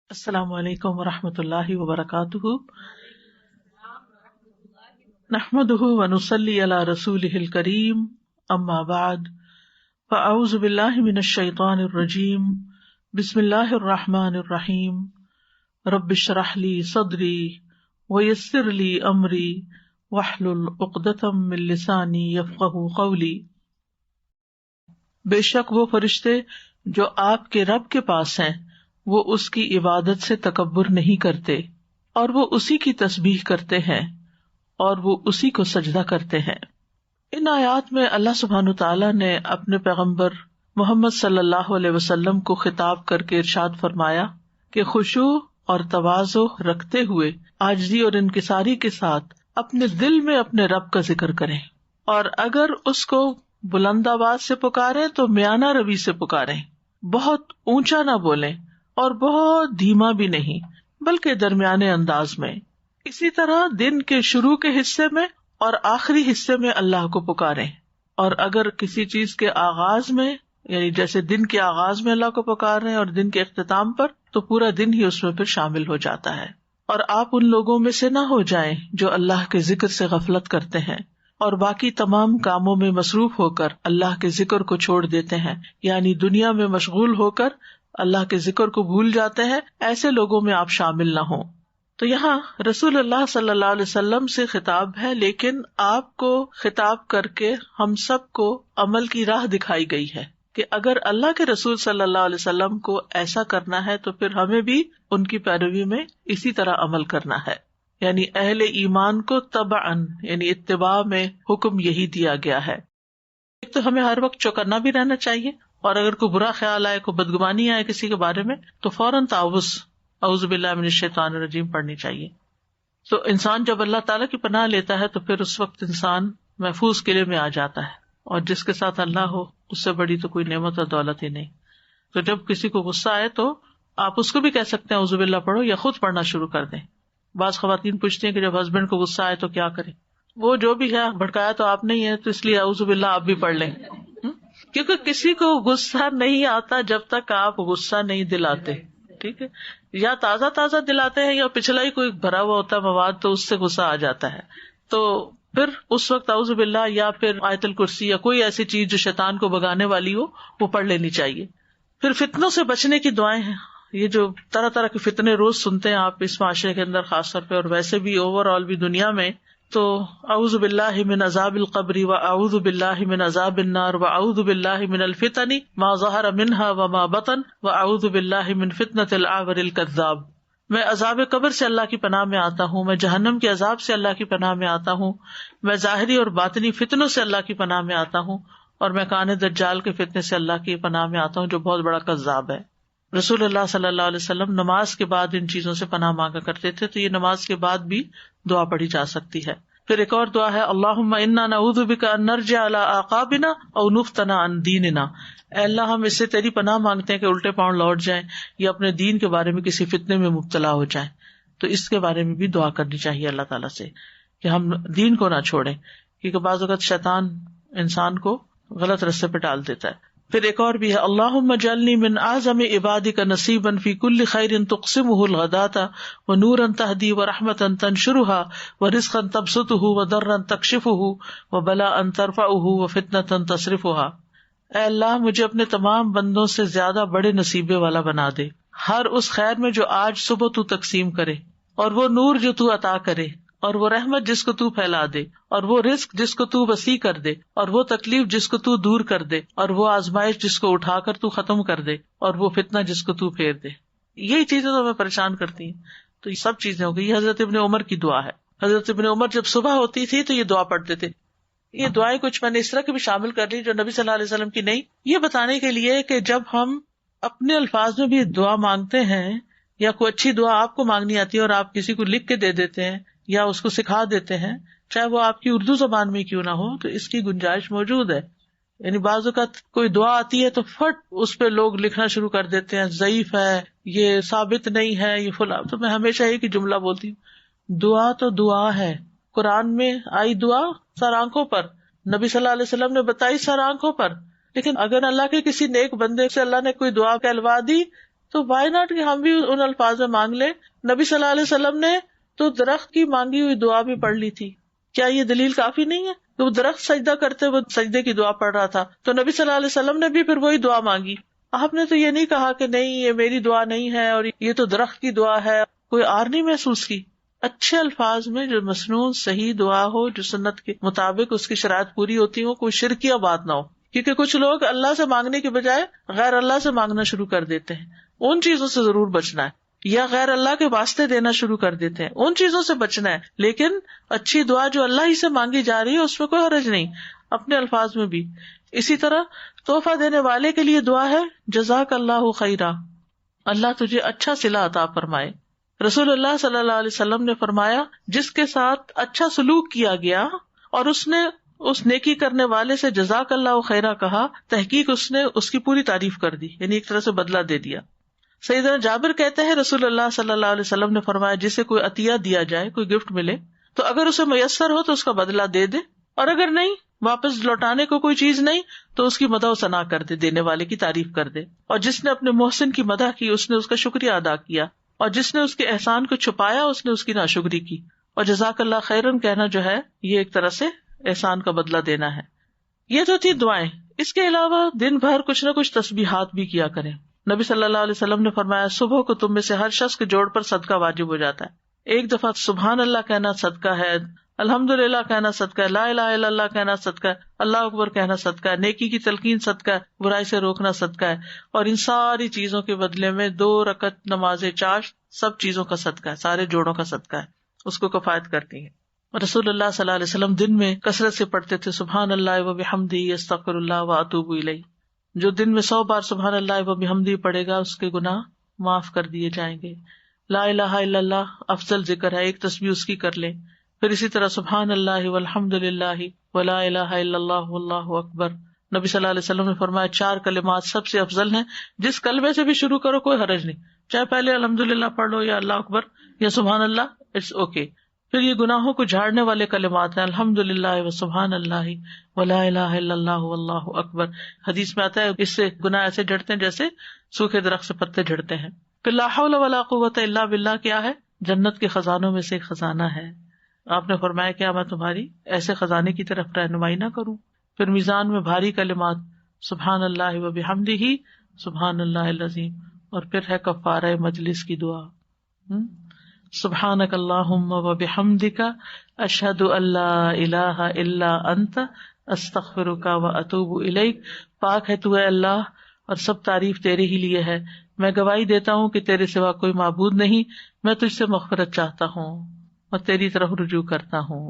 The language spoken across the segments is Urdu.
السلام علیکم ورحمۃ اللہ وبرکاتہ، نحمده ونصلی علی رسولہ الکریم، اما بعد فاعوذ باللہ من الشیطان الرجیم، بسم اللہ الرحمن الرحیم، رب اشرح لی صدری ویسر لی امری واحلل عقدۃ من لسانی یفقہوا قولی۔ بے شک وہ فرشتے جو آپ کے رب کے پاس ہیں وہ اس کی عبادت سے تکبر نہیں کرتے، اور وہ اسی کی تسبیح کرتے ہیں اور وہ اسی کو سجدہ کرتے ہیں۔ ان آیات میں اللہ سبحانہ تعالیٰ نے اپنے پیغمبر محمد صلی اللہ علیہ وسلم کو خطاب کر کے ارشاد فرمایا کہ خشوع اور تواضع رکھتے ہوئے عاجزی اور انکساری کے ساتھ اپنے دل میں اپنے رب کا ذکر کریں، اور اگر اس کو بلند آواز سے پکاریں تو میانہ روی سے پکاریں، بہت اونچا نہ بولیں اور بہت دھیما بھی نہیں بلکہ درمیانے انداز میں۔ اسی طرح دن کے شروع کے حصے میں اور آخری حصے میں اللہ کو پکاریں، اور اگر کسی چیز کے آغاز میں، یعنی جیسے دن کے آغاز میں اللہ کو پکار رہے ہیں اور دن کے اختتام پر، تو پورا دن ہی اس میں پھر شامل ہو جاتا ہے۔ اور آپ ان لوگوں میں سے نہ ہو جائیں جو اللہ کے ذکر سے غفلت کرتے ہیں اور باقی تمام کاموں میں مصروف ہو کر اللہ کے ذکر کو چھوڑ دیتے ہیں، یعنی دنیا میں مشغول ہو کر اللہ کے ذکر کو بھول جاتے ہیں، ایسے لوگوں میں آپ شامل نہ ہوں۔ تو یہاں رسول اللہ صلی اللہ علیہ وسلم سے خطاب ہے، لیکن آپ کو خطاب کر کے ہم سب کو عمل کی راہ دکھائی گئی ہے کہ اگر اللہ کے رسول صلی اللہ علیہ وسلم کو ایسا کرنا ہے تو پھر ہمیں بھی ان کی پیروی میں اسی طرح عمل کرنا ہے، یعنی اہل ایمان کو تبعاً یعنی اتباع میں حکم یہی دیا گیا ہے۔ ایک تو ہمیں ہر وقت چوکنا بھی رہنا چاہیے، اور اگر کوئی برا خیال آئے، کوئی بدگمانی آئے کسی کے بارے میں، تو فوراً تعوذ اعوذ باللہ من الشیطان الرجیم پڑھنی چاہیے۔ تو انسان جب اللہ تعالیٰ کی پناہ لیتا ہے تو پھر اس وقت انسان محفوظ قلعے میں آ جاتا ہے، اور جس کے ساتھ اللہ ہو اس سے بڑی تو کوئی نعمت اور دولت ہی نہیں۔ تو جب کسی کو غصہ آئے تو آپ اس کو بھی کہہ سکتے ہیں اعوذ باللہ پڑھو، یا خود پڑھنا شروع کر دیں۔ بعض خواتین پوچھتی ہیں کہ جب ہسبینڈ کو غصہ آئے تو کیا کریں؟ وہ جو بھی ہے بھڑکایا تو آپ نہیں ہے، تو اس لیے اعوذ باللہ آپ بھی پڑھ لیں، کیونکہ کسی کو غصہ نہیں آتا جب تک آپ غصہ نہیں دلاتے، ٹھیک ہے؟ یا تازہ تازہ دلاتے ہیں یا پچھلا ہی کوئی بھرا ہوا ہوتا ہے مواد تو اس سے غصہ آ جاتا ہے، تو پھر اس وقت اعوذ باللہ یا پھر آیت الکرسی یا کوئی ایسی چیز جو شیطان کو بھگانے والی ہو وہ پڑھ لینی چاہیے۔ پھر فتنوں سے بچنے کی دعائیں ہیں، یہ جو طرح طرح کے فتنے روز سنتے ہیں آپ اس معاشرے کے اندر خاص طور پہ، اور ویسے بھی اوور آل بھی دنیا میں، تو اعوذ باللہ من عذاب القبر واعوذ باللہ من عذاب النار واعوذ باللہ من الفتن ما ظہر منها وما بطن واعوذ باللہ من فتنة الاعور الکذاب۔ میں عذاب قبر سے اللہ کی پناہ میں آتا ہوں، میں جہنم کے عذاب سے اللہ کی پناہ میں آتا ہوں، میں ظاہری اور باطنی فتنوں سے اللہ کی پناہ میں آتا ہوں، اور میں کان دجال کے فتنے سے اللہ کی پناہ میں آتا ہوں جو بہت بڑا کذاب ہے۔ رسول اللہ صلی اللہ علیہ وسلم نماز کے بعد ان چیزوں سے پناہ مانگا کرتے تھے، تو یہ نماز کے بعد بھی دعا پڑھی جا سکتی ہے۔ پھر ایک اور دعا ہے اللہم انا نعوذ بک ان نرجع علی اعقابنا او نفتن عن دیننا، اے اللہ ہم اس سے تیری پناہ مانگتے ہیں کہ الٹے پاؤں لوٹ جائیں یا اپنے دین کے بارے میں کسی فتنے میں مبتلا ہو جائیں۔ تو اس کے بارے میں بھی دعا کرنی چاہیے اللہ تعالیٰ سے کہ ہم دین کو نہ چھوڑیں، کیونکہ بعض اوقات شیطان انسان کو غلط رستے پہ ڈال دیتا ہے۔ پھر ایک اور بھی ہے اللہم اجعلنی من اعظم عبادک نصیبا فی کل خیر تقسمہ الغداۃ ونورا تہدی ورحمتا تنشرها ورزقا تبسطہ وضرا تکشفہ وبلاء ترفعہ وفتنة تصرفها۔ اے اللہ مجھے اپنے تمام بندوں سے زیادہ بڑے نصیبے والا بنا دے، ہر اس خیر میں جو آج صبح تو تقسیم کرے، اور وہ نور جو تو عطا کرے، اور وہ رحمت جس کو تو پھیلا دے، اور وہ رزق جس کو تو وسیع کر دے، اور وہ تکلیف جس کو تو دور کر دے، اور وہ آزمائش جس کو اٹھا کر تو ختم کر دے، اور وہ فتنہ جس کو تو پھیر دے۔ یہی چیزیں تو ہمیں پریشان کرتی ہیں، تو یہ سب چیزیں ہو گئی۔ یہ حضرت ابن عمر کی دعا ہے۔ حضرت ابن عمر جب صبح ہوتی تھی تو یہ دعا پڑھتے تھے۔ یہ دعائیں کچھ میں نے اس طرح کی بھی شامل کر لی جو نبی صلی اللہ علیہ وسلم کی نہیں، یہ بتانے کے لیے کہ جب ہم اپنے الفاظ میں بھی دعا مانگتے ہیں یا کوئی اچھی دعا آپ کو مانگنی آتی ہے اور آپ کسی کو لکھ کے دے دیتے ہیں یا اس کو سکھا دیتے ہیں، چاہے وہ آپ کی اردو زبان میں کیوں نہ ہو، تو اس کی گنجائش موجود ہے۔ یعنی بعض اوقات کوئی دعا آتی ہے تو فٹ اس پہ لوگ لکھنا شروع کر دیتے ہیں، ضعیف ہے، یہ ثابت نہیں ہے، یہ فلاں۔ تو میں ہمیشہ ایک ہی جملہ بولتی ہوں، دعا تو دعا ہے۔ قرآن میں آئی دعا سر آنکھوں پر، نبی صلی اللہ علیہ وسلم نے بتائی سر آنکھوں پر، لیکن اگر اللہ کے کسی نیک بندے سے اللہ نے کوئی دعا کہلوا دی تو وائی ناٹ کہ ہم بھی ان الفاظ میں مانگ لیں. نبی صلی اللہ علیہ وسلم نے تو درخت کی مانگی ہوئی دعا بھی پڑھ لی تھی. کیا یہ دلیل کافی نہیں ہے کہ وہ درخت سجدہ کرتے وہ سجدے کی دعا پڑھ رہا تھا, تو نبی صلی اللہ علیہ وسلم نے بھی پھر وہی دعا مانگی. آپ نے تو یہ نہیں کہا کہ نہیں یہ میری دعا نہیں ہے اور یہ تو درخت کی دعا ہے, کوئی آر نہیں محسوس کی. اچھے الفاظ میں جو مسنون صحیح دعا ہو, جو سنت کے مطابق اس کی شرائط پوری ہوتی ہو, کوئی شرکیہ بات نہ ہو. کیونکہ کچھ لوگ اللہ سے مانگنے کے بجائے غیر اللہ سے مانگنا شروع کر دیتے ہیں. ان چیزوں سے ضرور بچنا ہے. یا غیر اللہ کے واسطے دینا شروع کر دیتے ہیں, ان چیزوں سے بچنا ہے. لیکن اچھی دعا جو اللہ ہی سے مانگی جا رہی ہے اس میں کوئی حرج نہیں, اپنے الفاظ میں بھی. اسی طرح تحفہ دینے والے کے لیے دعا ہے جزاک اللہ خیرا, اللہ تجھے اچھا صلہ عطا فرمائے. رسول اللہ صلی اللہ علیہ وسلم نے فرمایا جس کے ساتھ اچھا سلوک کیا گیا اور اس نے اس نیکی کرنے والے سے جزاک اللہ خیرا کہا, تحقیق اس نے اس کی پوری تعریف کر دی, یعنی ایک طرح سے بدلہ دے دیا. سیدنا جابر کہتے ہیں رسول اللہ صلی اللہ علیہ وسلم نے فرمایا جسے کوئی عطیہ دیا جائے, کوئی گفٹ ملے, تو اگر اسے میسر ہو تو اس کا بدلہ دے دے, اور اگر نہیں, واپس لوٹانے کو کوئی چیز نہیں, تو اس کی مدح و ثنا کر دے, دینے والے کی تعریف کر دے. اور جس نے اپنے محسن کی مدح کی اس نے اس کا شکریہ ادا کیا, اور جس نے اس کے احسان کو چھپایا اس نے اس کی ناشکری کی. اور جزاک اللہ خیرن کہنا جو ہے یہ ایک طرح سے احسان کا بدلہ دینا ہے. یہ تو تھی دعائیں. اس کے علاوہ دن بھر کچھ نہ کچھ تسبیحات بھی کیا کریں. نبی صلی اللہ علیہ وسلم نے فرمایا صبح کو تم میں سے ہر شخص کے جوڑ پر صدقہ واجب ہو جاتا ہے. ایک دفعہ سبحان اللہ کہنا صدقہ ہے, الحمدللہ کہنا صدقہ ہے, لا الہ الا اللہ کہنا صدقہ ہے, اللہ اکبر کہنا صدقہ ہے, نیکی کی تلقین صدقہ ہے, برائی سے روکنا صدقہ ہے, اور ان ساری چیزوں کے بدلے میں 2 رکعت نماز چاشت سب چیزوں کا صدقہ ہے, سارے جوڑوں کا صدقہ ہے, اس کو کفایت کرتی ہے. رسول اللہ صلی اللہ علیہ وسلم دن میں کثرت سے پڑھتے تھے سبحان اللہ و بحمدہ استغفر اللہ واتوب الیہ. جو دن میں 100 بار سبحان اللہ و بحمدہ پڑھے گا اس کے گناہ معاف کر دیے جائیں گے. لا الہ الا اللہ افضل ذکر ہے, ایک تسبیح اس کی کر لیں. پھر اسی طرح سبحان اللہ والحمد للہ ولا الہ الا اللہ واللہ اکبر. نبی صلی اللہ علیہ وسلم نے فرمایا 4 کلمات سب سے افضل ہیں, جس کلمے سے بھی شروع کرو کوئی حرج نہیں, چاہے پہلے الحمدللہ پڑھ لو یا اللہ اکبر یا سبحان اللہ, اٹس اوکے. پھر یہ گناہوں کو جھاڑنے والے کلمات ہیں الحمدللہ و سبحان اللہ ولا الہ الا اللہ واللہ اکبر. حدیث میں آتا ہے اس سے گناہ ایسے جھڑتے ہیں جیسے سوکھے درخت سے پتے جھڑتے ہیں. پھر لا حول ولا قوت الا باللہ کیا ہے؟ جنت کے خزانوں میں سے ایک خزانہ ہے. آپ نے فرمایا کیا میں تمہاری ایسے خزانے کی طرف رہنمائی نہ کروں؟ پھر میزان میں بھاری کلمات سبحان اللہ و بحمدہ سبحان اللہ العظیم. اور پھر ہے کفارہ مجلس کی دعا سبحانک اللہم و بحمدک اشہد ان لا الہ الا انت استغفرک و اتوب الیک. پاک ہے تو اے اللہ اور سب تعریف تیرے ہی لیے ہے, میں گواہی دیتا ہوں کہ تیرے سوا کوئی معبود نہیں, میں تجھ سے مغفرت چاہتا ہوں اور تیری طرف رجوع کرتا ہوں.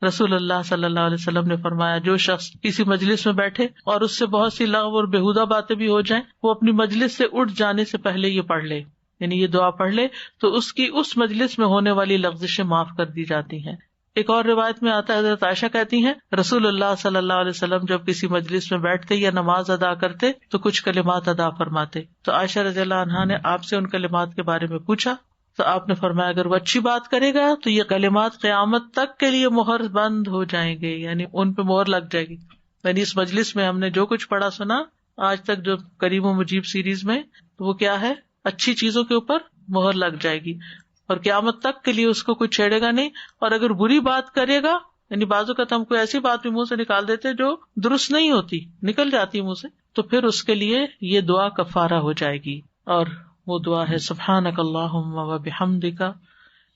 رسول اللہ صلی اللہ علیہ وسلم نے فرمایا جو شخص کسی مجلس میں بیٹھے اور اس سے بہت سی لغو اور بےہودہ باتیں بھی ہو جائیں, وہ اپنی مجلس سے اٹھ جانے سے پہلے یہ پڑھ لے, یعنی یہ دعا پڑھ لے, تو اس کی اس مجلس میں ہونے والی لغزشیں معاف کر دی جاتی ہیں. ایک اور روایت میں آتا ہے حضرت عائشہ کہتی ہیں رسول اللہ صلی اللہ علیہ وسلم جب کسی مجلس میں بیٹھتے یا نماز ادا کرتے تو کچھ کلمات ادا فرماتے. تو عائشہ رضی اللہ عنہا نے آپ سے ان کلمات کے بارے میں پوچھا تو آپ نے فرمایا اگر وہ اچھی بات کرے گا تو یہ کلمات قیامت تک کے لیے مہر بند ہو جائیں گے, یعنی ان پہ مہر لگ جائے گی. یعنی اس مجلس میں ہم نے جو کچھ پڑھا سنا آج تک جو کریم و مجیب سیریز میں, تو وہ کیا ہے اچھی چیزوں کے اوپر مہر لگ جائے گی اور قیامت تک کے لیے اس کو کوئی چھیڑے گا نہیں. اور اگر بری بات کرے گا, یعنی بعض اوقات ہم کوئی ایسی بات بھی منہ سے نکال دیتے جو درست نہیں ہوتی, نکل جاتی منہ سے, تو پھر اس کے لیے یہ دعا کفارہ ہو جائے گی. اور وہ دعا ہے سبحانک اللہم و بحمدک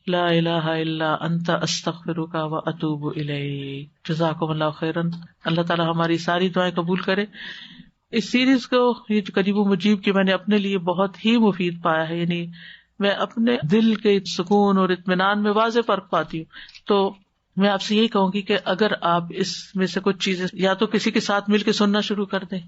لا الہ الا انت استغفرک و اتوب الیک. جزاکم اللہ خیرا. اللہ تعالی ہماری ساری دعائیں قبول کرے. اس سیریز کو یہ قریب و مجیب کی میں نے اپنے لیے بہت ہی مفید پایا ہے, یعنی میں اپنے دل کے سکون اور اطمینان میں واضح فرق پاتی ہوں. تو میں آپ سے یہی کہوں گی کہ اگر آپ اس میں سے کچھ چیزیں یا تو کسی کے ساتھ مل کے سننا شروع کر دیں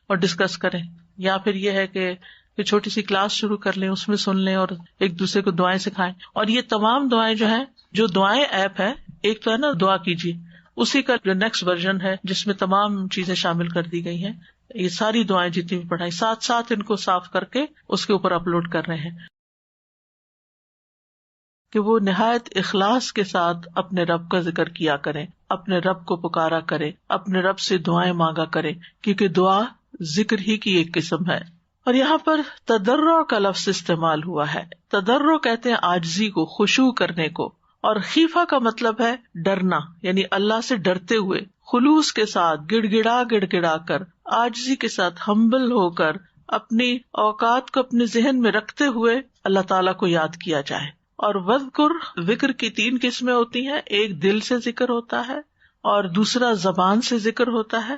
اور ڈسکس کریں, یا پھر یہ ہے کہ چھوٹی سی کلاس شروع کر لیں, اس میں سن لیں اور ایک دوسرے کو دعائیں سکھائیں. اور یہ تمام دعائیں جو ہیں, جو دعائیں ایپ ہے, ایک تو ہے نا دعا کیجیے, اسی کا جو نیکسٹ ورژن ہے جس میں تمام چیزیں شامل کر دی گئی ہیں, یہ ساری دعائیں جتنی بھی پڑھائی ساتھ ساتھ ان کو صاف کر کے اس کے اوپر اپلوڈ کر رہے ہیں کہ وہ نہایت اخلاص کے ساتھ اپنے رب کا ذکر کیا کریں, اپنے رب کو پکارا کریں, اپنے رب سے دعائیں مانگا کریں, کیونکہ دعا ذکر ہی کی ایک قسم ہے. اور یہاں پر تضرع کا لفظ استعمال ہوا ہے. تضرع کہتے ہیں عاجزی کو، خشوع کرنے کو. اور خیفہ کا مطلب ہے ڈرنا، یعنی اللہ سے ڈرتے ہوئے، خلوص کے ساتھ، گڑ گڑا کر، عاجزی کے ساتھ، ہمبل ہو کر، اپنی اوقات کو اپنے ذہن میں رکھتے ہوئے اللہ تعالیٰ کو یاد کیا جائے. اور وذکر، ذکر کی 3 قسمیں ہوتی ہیں. ایک دل سے ذکر ہوتا ہے، اور دوسرا زبان سے ذکر ہوتا ہے،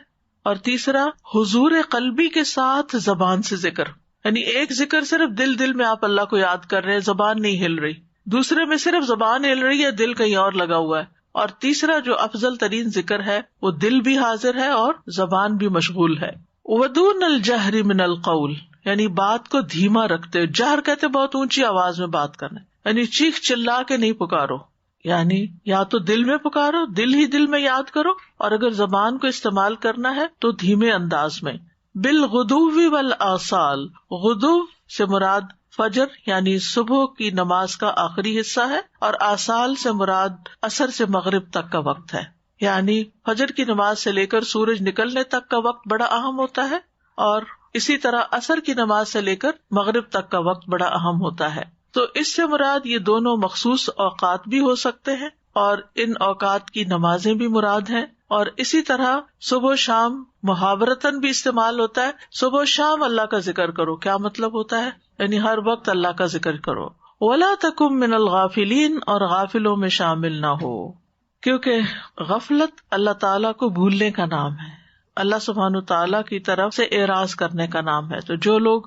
اور تیسرا حضور قلبی کے ساتھ زبان سے ذکر. یعنی ایک ذکر صرف دل میں آپ اللہ کو یاد کر رہے ہیں، زبان نہیں ہل رہی. دوسرے میں صرف زبان ہل رہی ہے، دل کہیں اور لگا ہوا ہے. اور تیسرا جو افضل ترین ذکر ہے وہ دل بھی حاضر ہے اور زبان بھی مشغول ہے. ودون الجہر من القول، یعنی بات کو دھیما رکھتے. جہر کہتے بہت اونچی آواز میں بات کرنا، یعنی چیخ چلا کے نہیں پکارو. یعنی یا تو دل میں پکارو، دل ہی دل میں یاد کرو، اور اگر زبان کو استعمال کرنا ہے تو دھیمے انداز میں. بالغدو والآصال، غدو سے مراد فجر یعنی صبح کی نماز کا آخری حصہ ہے، اور آصال سے مراد عصر سے مغرب تک کا وقت ہے. یعنی فجر کی نماز سے لے کر سورج نکلنے تک کا وقت بڑا اہم ہوتا ہے، اور اسی طرح عصر کی نماز سے لے کر مغرب تک کا وقت بڑا اہم ہوتا ہے. تو اس سے مراد یہ دونوں مخصوص اوقات بھی ہو سکتے ہیں، اور ان اوقات کی نمازیں بھی مراد ہیں. اور اسی طرح صبح و شام محاورتاً بھی استعمال ہوتا ہے. صبح و شام اللہ کا ذکر کرو، کیا مطلب ہوتا ہے؟ یعنی ہر وقت اللہ کا ذکر کرو. وَلَا تَكُن مِّنَ الْغَافِلِينَ، اور غافلوں میں شامل نہ ہو، کیونکہ غفلت اللہ تعالیٰ کو بھولنے کا نام ہے، اللہ سبحانہ تعالیٰ کی طرف سے اعراض کرنے کا نام ہے. تو جو لوگ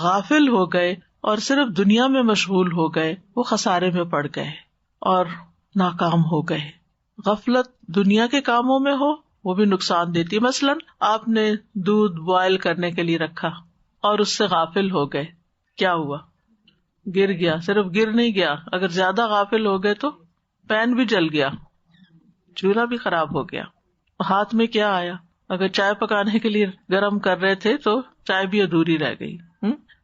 غافل ہو گئے اور صرف دنیا میں مشغول ہو گئے، وہ خسارے میں پڑ گئے اور ناکام ہو گئے. غفلت دنیا کے کاموں میں ہو وہ بھی نقصان دیتی. مثلاً آپ نے دودھ بوائل کرنے کے لیے رکھا اور اس سے غافل ہو گئے، کیا ہوا؟ گر گیا. صرف گر نہیں گیا، اگر زیادہ غافل ہو گئے تو پین بھی جل گیا، چولہا بھی خراب ہو گیا. ہاتھ میں کیا آیا؟ اگر چائے پکانے کے لیے گرم کر رہے تھے تو چائے بھی ادھوری رہ گئی.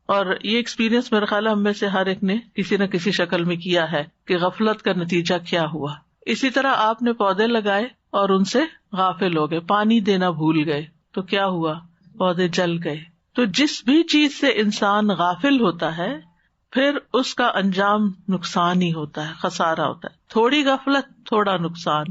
اور یہ ایکسپیرینس میرے خیال ہے ہم میں سے ہر ایک نے کسی نہ کسی شکل میں کیا ہے کہ غفلت کا نتیجہ کیا ہوا. اسی طرح آپ نے پودے لگائے اور ان سے غافل ہو گئے، پانی دینا بھول گئے تو کیا ہوا؟ پودے جل گئے. تو جس بھی چیز سے انسان غافل ہوتا ہے پھر اس کا انجام نقصان ہی ہوتا ہے، خسارہ ہوتا ہے. تھوڑی غفلت تھوڑا نقصان،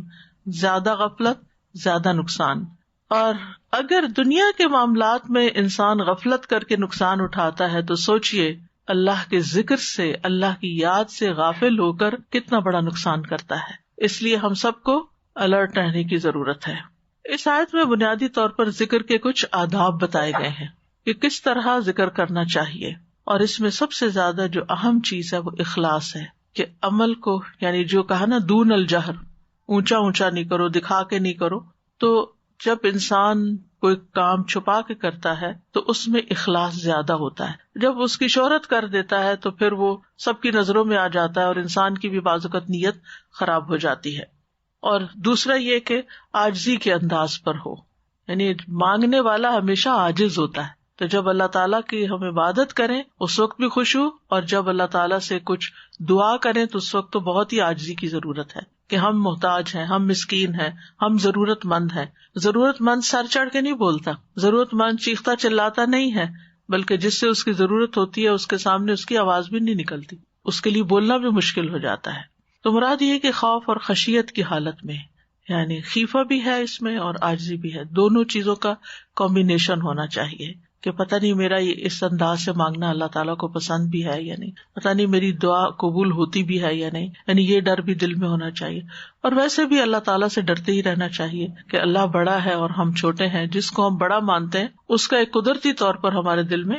زیادہ غفلت زیادہ نقصان. اور اگر دنیا کے معاملات میں انسان غفلت کر کے نقصان اٹھاتا ہے تو سوچئے اللہ کے ذکر سے، اللہ کی یاد سے غافل ہو کر کتنا بڑا نقصان کرتا ہے. اس لیے ہم سب کو الرٹ رہنے کی ضرورت ہے. اس آیت میں بنیادی طور پر ذکر کے کچھ آداب بتائے گئے ہیں کہ کس طرح ذکر کرنا چاہیے، اور اس میں سب سے زیادہ جو اہم چیز ہے وہ اخلاص ہے، کہ عمل کو، یعنی جو کہا نا دون الجہر، اونچا اونچا نہیں کرو، دکھا کے نہیں کرو. تو جب انسان کوئی کام چھپا کے کرتا ہے تو اس میں اخلاص زیادہ ہوتا ہے. جب اس کی شہرت کر دیتا ہے تو پھر وہ سب کی نظروں میں آ جاتا ہے اور انسان کی بھی بعض اوقات نیت خراب ہو جاتی ہے. اور دوسرا یہ کہ عاجزی کے انداز پر ہو، یعنی مانگنے والا ہمیشہ عاجز ہوتا ہے. تو جب اللہ تعالیٰ کی ہم عبادت کریں اس وقت بھی خوش ہو، اور جب اللہ تعالیٰ سے کچھ دعا کریں تو اس وقت تو بہت ہی عاجزی کی ضرورت ہے کہ ہم محتاج ہیں، ہم مسکین ہیں، ہم ضرورت مند ہیں. ضرورت مند سر چڑھ کے نہیں بولتا، ضرورت مند چیختا چلاتا نہیں ہے، بلکہ جس سے اس کی ضرورت ہوتی ہے اس کے سامنے اس کی آواز بھی نہیں نکلتی، اس کے لیے بولنا بھی مشکل ہو جاتا ہے. تو مراد یہ کہ خوف اور خشیت کی حالت میں، یعنی خیفہ بھی ہے اس میں اور عاجزی بھی ہے، دونوں چیزوں کا کمبینیشن ہونا چاہیے کہ پتہ نہیں میرا یہ اس انداز سے مانگنا اللہ تعالیٰ کو پسند بھی ہے یا نہیں، پتہ نہیں میری دعا قبول ہوتی بھی ہے یا نہیں. یعنی یہ ڈر بھی دل میں ہونا چاہیے. اور ویسے بھی اللہ تعالیٰ سے ڈرتے ہی رہنا چاہیے کہ اللہ بڑا ہے اور ہم چھوٹے ہیں. جس کو ہم بڑا مانتے ہیں اس کا ایک قدرتی طور پر ہمارے دل میں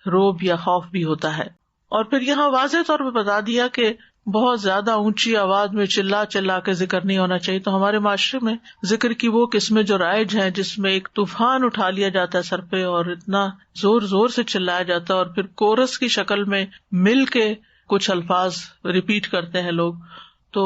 رعب یا خوف بھی ہوتا ہے. اور پھر یہاں واضح طور پہ بتا دیا کہ بہت زیادہ اونچی آواز میں چلا چلا کے ذکر نہیں ہونا چاہیے. تو ہمارے معاشرے میں ذکر کی وہ قسمیں جو رائج ہیں جس میں ایک طوفان اٹھا لیا جاتا ہے سر پہ اور اتنا زور زور سے چلایا جاتا ہے اور پھر کورس کی شکل میں مل کے کچھ الفاظ ریپیٹ کرتے ہیں لوگ، تو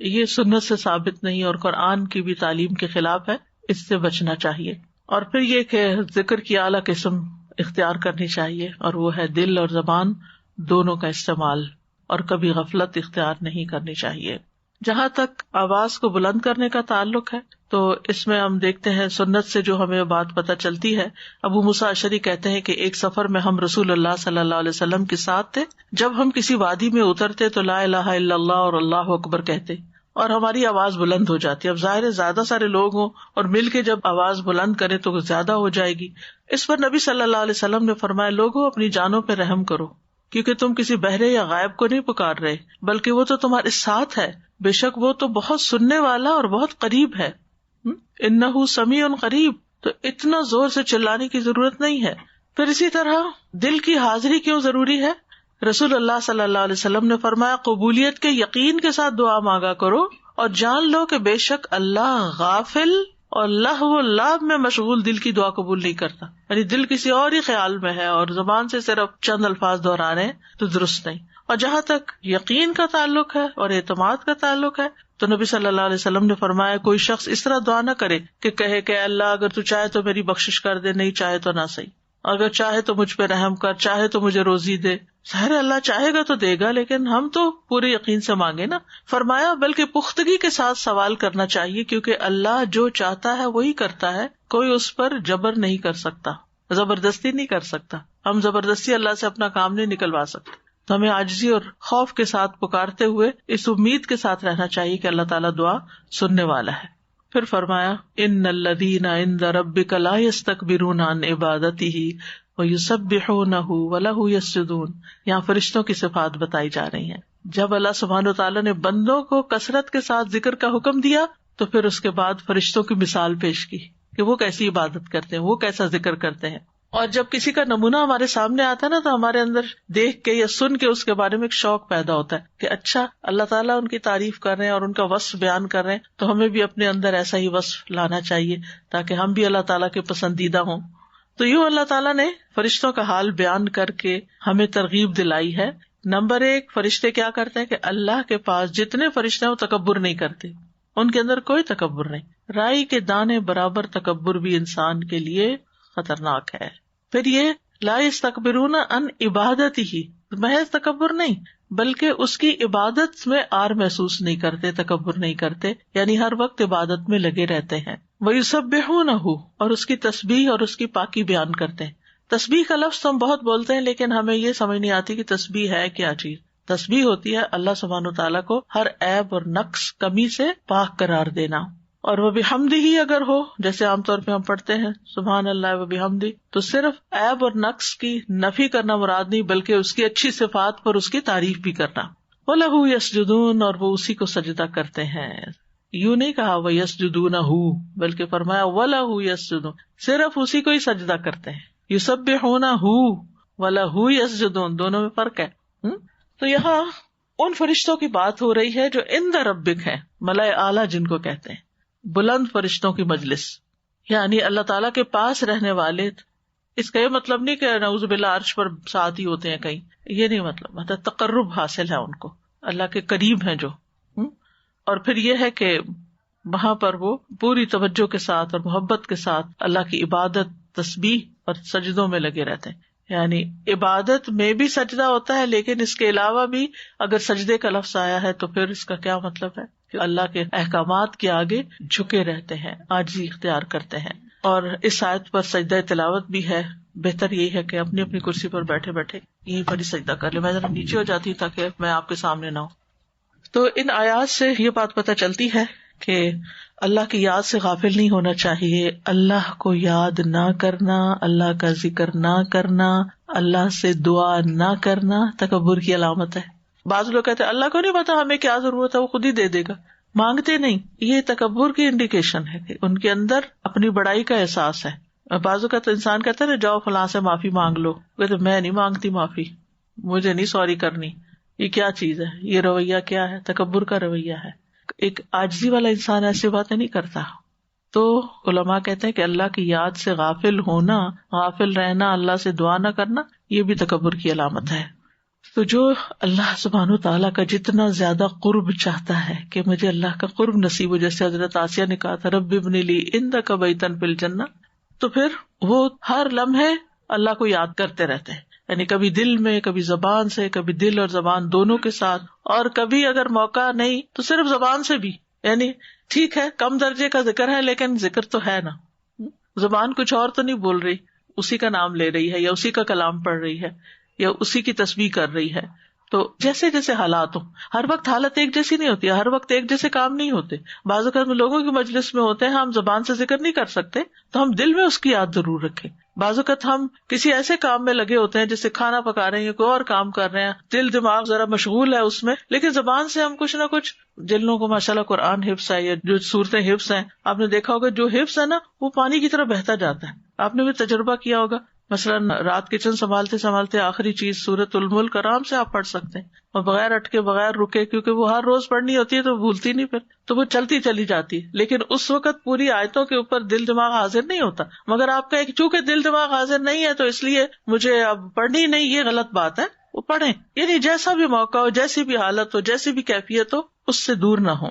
یہ سنت سے ثابت نہیں اور قرآن کی بھی تعلیم کے خلاف ہے. اس سے بچنا چاہیے. اور پھر یہ کہ ذکر کی اعلیٰ قسم اختیار کرنی چاہیے اور وہ ہے دل اور زبان دونوں کا استعمال، اور کبھی غفلت اختیار نہیں کرنی چاہیے. جہاں تک آواز کو بلند کرنے کا تعلق ہے تو اس میں ہم دیکھتے ہیں سنت سے جو ہمیں بات پتہ چلتی ہے. ابو موسیٰ اشعری کہتے ہیں کہ ایک سفر میں ہم رسول اللہ صلی اللہ علیہ وسلم کے ساتھ تھے. جب ہم کسی وادی میں اترتے تو لا الہ الا اللہ اور اللہ اکبر کہتے اور ہماری آواز بلند ہو جاتی. اب ظاہر ہے زیادہ سارے لوگ ہوں اور مل کے جب آواز بلند کرے تو زیادہ ہو جائے گی. اس پر نبی صلی اللہ علیہ وسلم نے فرمایا لوگوں اپنی جانوں پہ رحم کرو کیونکہ تم کسی بہرے یا غائب کو نہیں پکار رہے بلکہ وہ تو تمہارے ساتھ ہے. بے شک وہ تو بہت سننے والا اور بہت قریب ہے. انہ سمیع قریب. تو اتنا زور سے چلانے کی ضرورت نہیں ہے. پھر اسی طرح دل کی حاضری کیوں ضروری ہے؟ رسول اللہ صلی اللہ علیہ وسلم نے فرمایا قبولیت کے یقین کے ساتھ دعا مانگا کرو اور جان لو کہ بے شک اللہ غافل اور لہو و لعب میں مشغول دل کی دعا قبول نہیں کرتا. یعنی دل کسی اور ہی خیال میں ہے اور زبان سے صرف چند الفاظ دہرا رہے ہیں تو درست نہیں. اور جہاں تک یقین کا تعلق ہے اور اعتماد کا تعلق ہے تو نبی صلی اللہ علیہ وسلم نے فرمایا کوئی شخص اس طرح دعا نہ کرے کہ کہے کہ اللہ اگر تو چاہے تو میری بخشش کر دے، نہیں چاہے تو نہ صحیح، اگر چاہے تو مجھ پہ رحم کر، چاہے تو مجھے روزی دے. ظاہر اللہ چاہے گا تو دے گا لیکن ہم تو پورے یقین سے مانگے نا. فرمایا بلکہ پختگی کے ساتھ سوال کرنا چاہیے کیونکہ اللہ جو چاہتا ہے وہی کرتا ہے، کوئی اس پر جبر نہیں کر سکتا، زبردستی نہیں کر سکتا. ہم زبردستی اللہ سے اپنا کام نہیں نکلوا سکتے. تو ہمیں عاجزی اور خوف کے ساتھ پکارتے ہوئے اس امید کے ساتھ رہنا چاہیے کہ اللہ تعالیٰ دعا سننے والا ہے. پھر فرمایا ان الذین عند ربک لا یستکبرون عن عبادتہ ویسبحونہ ولہ یسجدون. یہاں فرشتوں کی صفات بتائی جا رہی ہیں. جب اللہ سبحانہ وتعالیٰ نے بندوں کو کثرت کے ساتھ ذکر کا حکم دیا تو پھر اس کے بعد فرشتوں کی مثال پیش کی کہ وہ کیسی عبادت کرتے ہیں، وہ کیسا ذکر کرتے ہیں. اور جب کسی کا نمونہ ہمارے سامنے آتا ہے نا تو ہمارے اندر دیکھ کے یا سن کے اس کے بارے میں ایک شوق پیدا ہوتا ہے کہ اچھا اللہ تعالیٰ ان کی تعریف کر رہے ہیں اور ان کا وصف بیان کر رہے ہیں تو ہمیں بھی اپنے اندر ایسا ہی وصف لانا چاہیے تاکہ ہم بھی اللہ تعالیٰ کے پسندیدہ ہوں. تو یوں اللہ تعالیٰ نے فرشتوں کا حال بیان کر کے ہمیں ترغیب دلائی ہے. نمبر 1 فرشتے کیا کرتے ہیں کہ اللہ کے پاس جتنے فرشتے ہیں وہ تکبر نہیں کرتے، ان کے اندر کوئی تکبر نہیں. رائی کے دانے برابر تکبر بھی انسان کے لیے خطرناک ہے. پھر یہ لا یستکبرون عن عبادتہ، محض تکبر نہیں بلکہ اس کی عبادت میں آر محسوس نہیں کرتے، تکبر نہیں کرتے، یعنی ہر وقت عبادت میں لگے رہتے ہیں. ویسبحونہ، اور اس کی تسبیح اور اس کی پاکی بیان کرتے ہیں. تسبیح کا لفظ ہم بہت بولتے ہیں لیکن ہمیں یہ سمجھ نہیں آتی کہ تسبیح ہے کیا چیز. تسبیح ہوتی ہے اللہ سبحانہ وتعالیٰ کو ہر عیب اور نقص کمی سے پاک قرار دینا. اور وہ بحمدہ ہی اگر ہو، جیسے عام طور پہ ہم پڑھتے ہیں سبحان اللہ و بحمدہ، تو صرف عیب اور نقص کی نفی کرنا مراد نہیں بلکہ اس کی اچھی صفات پر اس کی تعریف بھی کرنا. وَلَهُ يَسْجُدُونَ، اور وہ اسی کو سجدہ کرتے ہیں. یوں نہیں کہا وَيَسْجُدُونَهُ بلکہ فرمایا وَلَهُ يَسْجُدُونَ، صرف اسی کو ہی سجدہ کرتے ہیں. يُسَبِّحُونَهُ وَلَهُ يَسْجُدُونَ، دونوں میں فرق ہے. تو یہاں ان فرشتوں کی بات ہو رہی ہے جو عند ربک ہیں، ملائے اعلیٰ جن کو کہتے ہیں، بلند فرشتوں کی مجلس، یعنی اللہ تعالیٰ کے پاس رہنے والے. اس کا یہ مطلب نہیں کہ نعوذ باللہ عرش پر ساتھ ہی ہوتے ہیں کہیں، یہ نہیں مطلب تقرب حاصل ہے ان کو، اللہ کے قریب ہیں جو. اور پھر یہ ہے کہ وہاں پر وہ پوری توجہ کے ساتھ اور محبت کے ساتھ اللہ کی عبادت، تسبیح اور سجدوں میں لگے رہتے ہیں. یعنی عبادت میں بھی سجدہ ہوتا ہے لیکن اس کے علاوہ بھی اگر سجدے کا لفظ آیا ہے تو پھر اس کا کیا مطلب ہے کہ اللہ کے احکامات کے آگے جھکے رہتے ہیں، عاجزی اختیار کرتے ہیں. اور اس آیت پر سجدہ تلاوت بھی ہے. بہتر یہی ہے کہ اپنی اپنی کرسی پر بیٹھے بیٹھے یہیں پر ہی سجدہ کر لیں. میں ذرا نیچے ہو جاتی ہوں تاکہ میں آپ کے سامنے نہ ہوں. تو ان آیات سے یہ بات پتہ چلتی ہے کہ اللہ کی یاد سے غافل نہیں ہونا چاہیے. اللہ کو یاد نہ کرنا، اللہ کا ذکر نہ کرنا، اللہ سے دعا نہ کرنا تکبر کی علامت ہے. بعض لوگ کہتے ہیں اللہ کو نہیں پتا ہمیں کیا ضرورت ہے، وہ خود ہی دے دے گا، مانگتے نہیں. یہ تکبر کی انڈیکیشن ہے کہ ان کے اندر اپنی بڑائی کا احساس ہے. بعضوں کا تو انسان کہتا ہے نا جاؤ فلاں سے معافی مانگ لو، کہتے میں نہیں مانگتی معافی، مجھے نہیں سوری کرنی. یہ کیا چیز ہے؟ یہ رویہ کیا ہے؟ تکبر کا رویہ ہے. ایک عاجزی والا انسان ایسی باتیں نہیں کرتا. تو علماء کہتے ہیں کہ اللہ کی یاد سے غافل ہونا، غافل رہنا، اللہ سے دعا نہ کرنا، یہ بھی تکبر کی علامت ہے. تو جو اللہ سبحانہ تعالیٰ کا جتنا زیادہ قرب چاہتا ہے کہ مجھے اللہ کا قرب نصیب ہو، جیسے حضرت آسیہ نے کہا تھا رب ابن لی عندک بیتا فی الجنہ، تو پھر وہ ہر لمحے اللہ کو یاد کرتے رہتے ہیں. یعنی کبھی دل میں، کبھی زبان سے، کبھی دل اور زبان دونوں کے ساتھ، اور کبھی اگر موقع نہیں تو صرف زبان سے بھی، یعنی ٹھیک ہے کم درجے کا ذکر ہے لیکن ذکر تو ہے نا، زبان کچھ اور تو نہیں بول رہی، اسی کا نام لے رہی ہے یا اسی کا کلام پڑھ رہی ہے یا اسی کی تسبیح کر رہی ہے. تو جیسے جیسے حالات ہوں، ہر وقت حالت ایک جیسی نہیں ہوتی ہے، ہر وقت ایک جیسے کام نہیں ہوتے. بعض اوقات لوگوں کی مجلس میں ہوتے ہیں، ہم زبان سے ذکر نہیں کر سکتے تو ہم دل میں اس کی یاد ضرور رکھیں. بعض اوقات ہم کسی ایسے کام میں لگے ہوتے ہیں جیسے کھانا پکا رہے ہیں یا کوئی اور کام کر رہے ہیں، دل دماغ ذرا مشغول ہے اس میں، لیکن زبان سے ہم کچھ نہ کچھ، جن لوگوں کو ماشاءاللہ قرآن حفظ ہے یا جو صورتیں حفظ ہیں، آپ نے دیکھا ہوگا جو حفظ ہے نا وہ پانی کی طرح بہتا جاتا ہے. آپ نے بھی تجربہ کیا ہوگا، مثلاً رات کچن سنبھالتے سنبھالتے آخری چیز سورۃ الملک آرام سے آپ پڑھ سکتے ہیں اور بغیر اٹکے بغیر رکے، کیونکہ وہ ہر روز پڑھنی ہوتی ہے تو بھولتی نہیں، پھر تو وہ چلتی چلی جاتی ہے. لیکن اس وقت پوری آیتوں کے اوپر دل دماغ حاضر نہیں ہوتا، مگر آپ کا ایک چونکہ دل دماغ حاضر نہیں ہے تو اس لیے مجھے اب پڑھنی نہیں، یہ غلط بات ہے. وہ پڑھیں، یعنی جیسا بھی موقع ہو، جیسی بھی حالت ہو، جیسی بھی کیفیت ہو، اس سے دور نہ ہو.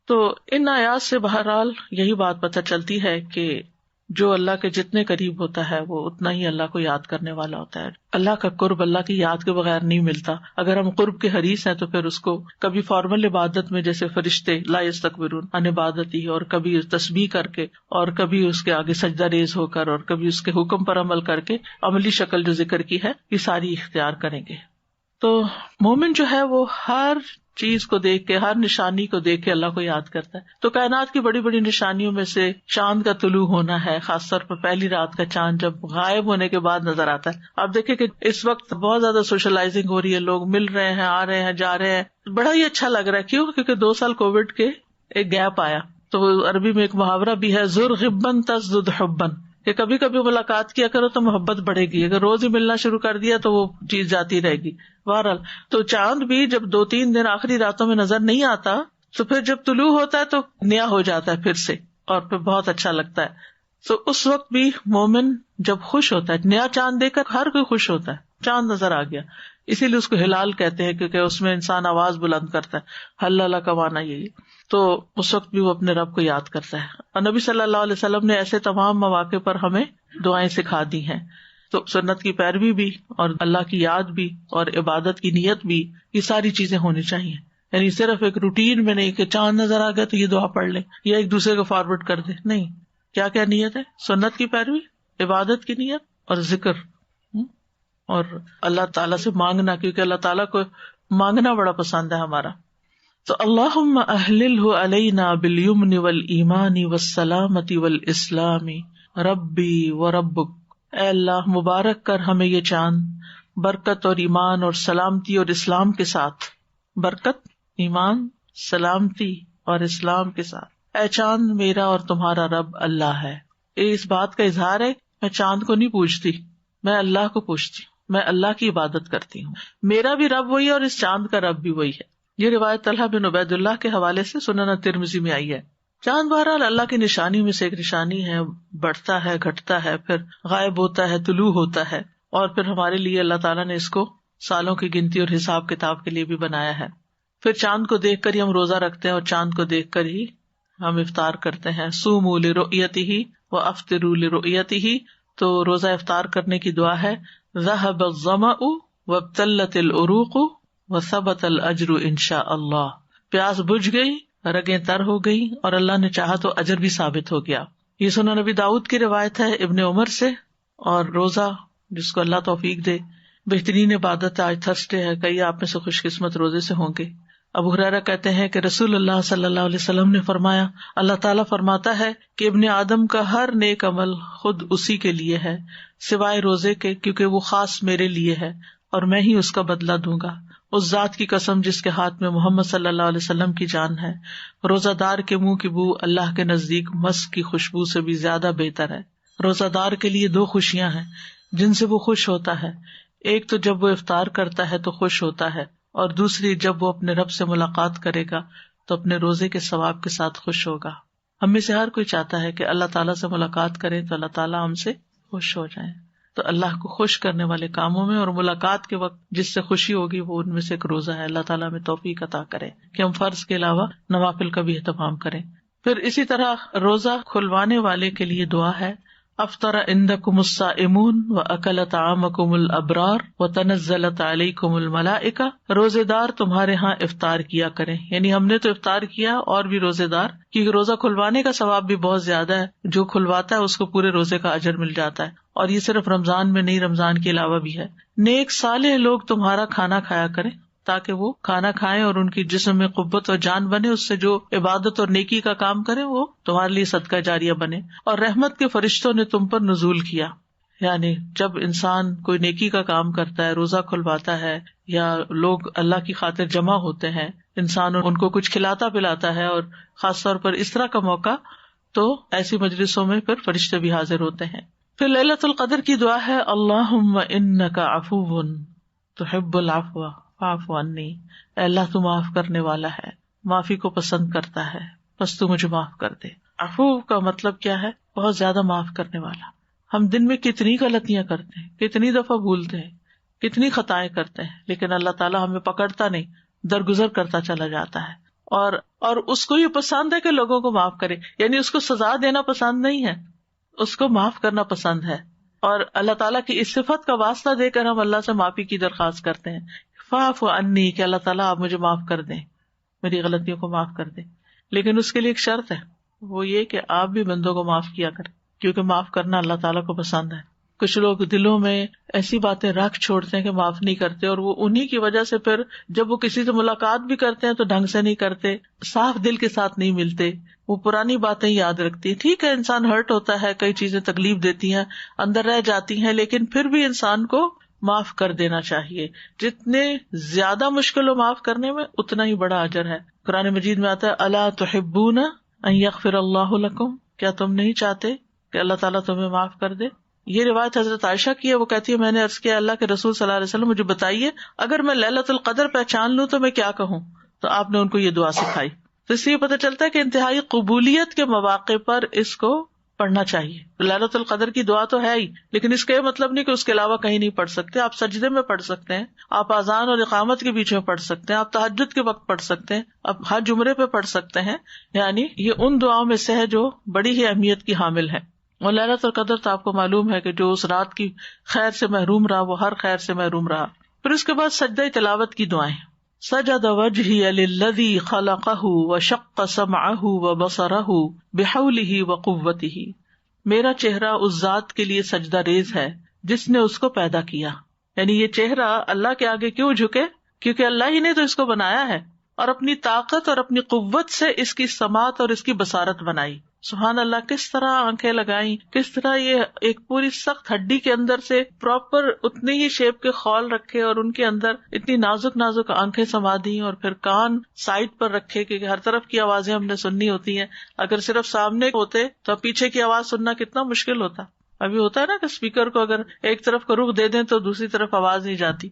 تو ان آیات سے بہرحال یہی بات پتہ چلتی ہے کہ جو اللہ کے جتنے قریب ہوتا ہے وہ اتنا ہی اللہ کو یاد کرنے والا ہوتا ہے. اللہ کا قرب اللہ کی یاد کے بغیر نہیں ملتا. اگر ہم قرب کے حریص ہیں تو پھر اس کو کبھی فارمل عبادت میں جیسے فرشتے لا یستکبرون عن عبادتی، اور کبھی تسبیح کر کے، اور کبھی اس کے آگے سجدہ ریز ہو کر، اور کبھی اس کے حکم پر عمل کر کے، عملی شکل جو ذکر کی ہے یہ ساری اختیار کریں گے. تو مومن جو ہے وہ ہر چیز کو دیکھ کے، ہر نشانی کو دیکھ کے اللہ کو یاد کرتا ہے. تو کائنات کی بڑی بڑی نشانیوں میں سے چاند کا طلوع ہونا ہے، خاص طور پر پہلی رات کا چاند جب غائب ہونے کے بعد نظر آتا ہے. آپ دیکھیں کہ اس وقت بہت زیادہ سوشلائزنگ ہو رہی ہے، لوگ مل رہے ہیں، آ رہے ہیں، جا رہے ہیں، بڑا ہی اچھا لگ رہا ہے. کیوں؟ کیونکہ 2 سال کووڈ کے ایک گیپ آیا. تو عربی میں ایک محاورہ بھی ہے، زر غبن تزدد حبن، کہ کبھی کبھی ملاقات کیا کرو تو محبت بڑھے گی، اگر روز ہی ملنا شروع کر دیا تو وہ چیز جاتی رہے گی. بہرحال تو چاند بھی جب 2-3 دن آخری راتوں میں نظر نہیں آتا تو پھر جب طلوع ہوتا ہے تو نیا ہو جاتا ہے پھر سے، اور پھر بہت اچھا لگتا ہے. تو اس وقت بھی مومن جب خوش ہوتا ہے، نیا چاند دیکھ کر ہر کوئی خوش ہوتا ہے، چاند نظر آ گیا، اسی لیے اس کو ہلال کہتے ہیں کیونکہ اس میں انسان آواز بلند کرتا ہے، ہلالہ کا معنی یہی. تو اس وقت بھی وہ اپنے رب کو یاد کرتا ہے. اور نبی صلی اللہ علیہ وسلم نے ایسے تمام مواقع پر ہمیں دعائیں سکھا دی ہیں. تو سنت کی پیروی بھی، اور اللہ کی یاد بھی، اور عبادت کی نیت بھی، یہ ساری چیزیں ہونی چاہیے. یعنی صرف ایک روٹین میں نہیں کہ چاند نظر آ گیا تو یہ دعا پڑھ لیں یا ایک دوسرے کو فارورڈ کر دیں، نہیں. کیا کیا نیت ہے؟ سنت کی پیروی، عبادت کی نیت، اور ذکر، اور اللہ تعالیٰ سے مانگنا، کیونکہ اللہ تعالیٰ کو مانگنا بڑا پسند ہے ہمارا. تو اللہم اہللہ علینا بالیمن والایمان والسلامۃ والاسلام ربی وربک. اے اللہ مبارک کر ہمیں یہ چاند برکت اور ایمان اور سلامتی اور اسلام کے ساتھ، برکت، ایمان، سلامتی اور اسلام کے ساتھ. اے چاند میرا اور تمہارا رب اللہ ہے. اس بات کا اظہار ہے میں چاند کو نہیں پوچھتی، میں اللہ کو پوچھتی ہوں، میں اللہ کی عبادت کرتی ہوں. میرا بھی رب وہی ہے اور اس چاند کا رب بھی وہی ہے. یہ روایت طلحہ بن عبید اللہ کے حوالے سے سنن ترمذی میں آئی ہے. چاند بہرحال اللہ کی نشانی میں سے ایک نشانی ہے، بڑھتا ہے، گھٹتا ہے، پھر غائب ہوتا ہے، طلوع ہوتا ہے، اور پھر ہمارے لیے اللہ تعالیٰ نے اس کو سالوں کی گنتی اور حساب کتاب کے لیے بھی بنایا ہے. پھر چاند کو دیکھ کر ہی ہم روزہ رکھتے ہیں اور چاند کو دیکھ کر ہی ہم افطار کرتے ہیں. صوموا لرؤیتہ وافطروا لرؤیتہ. تو روزہ افطار کرنے کی دعا ہے، ذهب الظمأ وابتلت العروق وثبت الاجر انشاء اللہ. پیاس بجھ گئی، رگیں تر ہو گئی، اور اللہ نے چاہا تو اجر بھی ثابت ہو گیا. یہ سنن نبی داؤد کی روایت ہے ابن عمر سے. اور روزہ جس کو اللہ توفیق دے، بہترین عبادت ہے. آج تھرسڈے ہے، کئی آپ میں سے خوش قسمت روزے سے ہوں گے. ابو ہریرہ کہتے ہیں کہ رسول اللہ صلی اللہ علیہ وسلم نے فرمایا، اللہ تعالیٰ فرماتا ہے کہ ابن آدم کا ہر نیک عمل خود اسی کے لیے ہے سوائے روزے کے، کیونکہ وہ خاص میرے لیے ہے اور میں ہی اس کا بدلہ دوں گا. اس ذات کی قسم جس کے ہاتھ میں محمد صلی اللہ علیہ وسلم کی جان ہے، روزہ دار کے منہ کی بو اللہ کے نزدیک مسک کی خوشبو سے بھی زیادہ بہتر ہے. روزہ دار کے لیے 2 خوشیاں ہیں جن سے وہ خوش ہوتا ہے. ایک تو جب وہ افطار کرتا ہے تو خوش ہوتا ہے، اور دوسری جب وہ اپنے رب سے ملاقات کرے گا تو اپنے روزے کے ثواب کے ساتھ خوش ہوگا. ہم میں سے ہر کوئی چاہتا ہے کہ اللہ تعالیٰ سے ملاقات کرے تو اللہ تعالیٰ ہم سے خوش ہو جائیں. تو اللہ کو خوش کرنے والے کاموں میں اور ملاقات کے وقت جس سے خوشی ہوگی وہ ان میں سے ایک روزہ ہے. اللہ تعالیٰ ہمیں توفیق عطا کرے کہ ہم فرض کے علاوہ نوافل کا بھی اہتمام کریں. پھر اسی طرح روزہ کھلوانے والے کے لیے دعا ہے، افطر عندکم الصائمون واکل طعامکم الابرار وتنزلت علیکم الملائکہ، روزے دار تمہارے ہاں افطار کیا کریں، یعنی ہم نے تو افطار کیا اور بھی روزے دار، کیونکہ روزہ کھلوانے کا ثواب بھی بہت زیادہ ہے، جو کھلواتا ہے اس کو پورے روزے کا اجر مل جاتا ہے، اور یہ صرف رمضان میں نہیں، رمضان کے علاوہ بھی ہے۔ نیک صالح لوگ تمہارا کھانا کھایا کریں، تاکہ وہ کھانا کھائیں اور ان کی جسم میں قوت اور جان بنے، اس سے جو عبادت اور نیکی کا کام کریں وہ تمہارے لیے صدقہ جاریہ بنے۔ اور رحمت کے فرشتوں نے تم پر نزول کیا، یعنی جب انسان کوئی نیکی کا کام کرتا ہے، روزہ کھلواتا ہے یا لوگ اللہ کی خاطر جمع ہوتے ہیں، انسان ان کو کچھ کھلاتا پلاتا ہے، اور خاص طور پر اس طرح کا موقع، تو ایسی مجلسوں میں پھر فرشتے بھی حاضر ہوتے ہیں۔ پھر لیلۃ القدر کی دعا ہے اللہم انک عفو تحب العفو فاعف عنی، اے اللہ تو معاف کرنے والا ہے، معافی کو پسند کرتا ہے، بس تو مجھے معاف کر دے۔ عفو کا مطلب کیا ہے؟ بہت زیادہ معاف کرنے والا۔ ہم دن میں کتنی غلطیاں کرتے ہیں، کتنی دفعہ بھولتے ہیں، کتنی خطائیں کرتے ہیں، لیکن اللہ تعالیٰ ہمیں پکڑتا نہیں، درگزر کرتا چلا جاتا ہے، اور اس کو یہ پسند ہے کہ لوگوں کو معاف کرے، یعنی اس کو سزا دینا پسند نہیں ہے، اس کو معاف کرنا پسند ہے۔ اور اللہ تعالیٰ کی اس صفت کا واسطہ دے کر ہم اللہ سے معافی کی درخواست کرتے ہیں، فاعف عنی، کہ اللہ تعالیٰ آپ مجھے معاف کر دیں، میری غلطیوں کو معاف کر دیں۔ لیکن اس کے لیے ایک شرط ہے، وہ یہ کہ آپ بھی بندوں کو معاف کیا کریں، کیونکہ معاف کرنا اللہ تعالیٰ کو پسند ہے۔ کچھ لوگ دلوں میں ایسی باتیں رکھ چھوڑتے ہیں کہ معاف نہیں کرتے، اور وہ انہی کی وجہ سے پھر جب وہ کسی سے ملاقات بھی کرتے ہیں تو ڈھنگ سے نہیں کرتے، صاف دل کے ساتھ نہیں ملتے، وہ پرانی باتیں یاد رکھتی ہیں۔ ٹھیک ہے، انسان ہرٹ ہوتا ہے، کئی چیزیں تکلیف دیتی ہیں، اندر رہ جاتی ہیں، لیکن پھر بھی انسان کو معاف کر دینا چاہیے۔ جتنے زیادہ مشکل ہو معاف کرنے میں، اتنا ہی بڑا اجر ہے۔ قرآن مجید میں آتا ہے الا تحبون ان یغفر اللہ لکم، کیا تم نہیں چاہتے کہ اللہ تعالیٰ تمہیں معاف کر دے؟ یہ روایت حضرت عائشہ کی ہے، وہ کہتی ہے میں نے عرض کیا اللہ کے رسول صلی اللہ علیہ وسلم مجھے بتائیے اگر میں لیلۃ القدر پہچان لوں تو میں کیا کہوں؟ تو آپ نے ان کو یہ دعا سکھائی۔ تو اس سے یہ پتہ چلتا ہے کہ انتہائی قبولیت کے مواقع پر اس کو پڑھنا چاہیے۔ لیلۃ القدر کی دعا تو ہے ہی، لیکن اس کا یہ مطلب نہیں کہ اس کے علاوہ کہیں نہیں پڑھ سکتے۔ آپ سجدے میں پڑھ سکتے ہیں، آپ اذان اور اقامت کے بیچ میں پڑھ سکتے ہیں، آپ تہجد کے وقت پڑھ سکتے ہیں، آپ حج عمرے پہ پڑھ سکتے ہیں، یعنی یہ ان دعاؤں میں سے ہے جو بڑی ہی اہمیت کی حامل ہے۔ اور لیلۃ القدر تو آپ کو معلوم ہے کہ جو اس رات کی خیر سے محروم رہا وہ ہر خیر سے محروم رہا۔ پھر اس کے بعد سجدہ تلاوت کی دعائیں، سجد وجہی للذی خلقہ وشق سمعہ وبصرہ بحولہ وقوتہ، میرا چہرہ اس ذات کے لیے سجدہ ریز ہے جس نے اس کو پیدا کیا، یعنی یہ چہرہ اللہ کے آگے کیوں جھکے؟ کیونکہ اللہ ہی نے تو اس کو بنایا ہے، اور اپنی طاقت اور اپنی قوت سے اس کی سماعت اور اس کی بصارت بنائی۔ سبحان اللہ، کس طرح آنکھیں لگائیں، کس طرح یہ ایک پوری سخت ہڈی کے اندر سے پراپر اتنی ہی شیپ کے خول رکھے، اور ان کے اندر اتنی نازک نازک آنکھیں سما دی، اور پھر کان سائڈ پر رکھے کہ ہر طرف کی آوازیں ہم نے سننی ہوتی ہیں۔ اگر صرف سامنے ہوتے تو پیچھے کی آواز سننا کتنا مشکل ہوتا۔ ابھی ہوتا ہے نا کہ اسپیکر کو اگر ایک طرف کا رخ دے دیں تو دوسری طرف آواز نہیں جاتی۔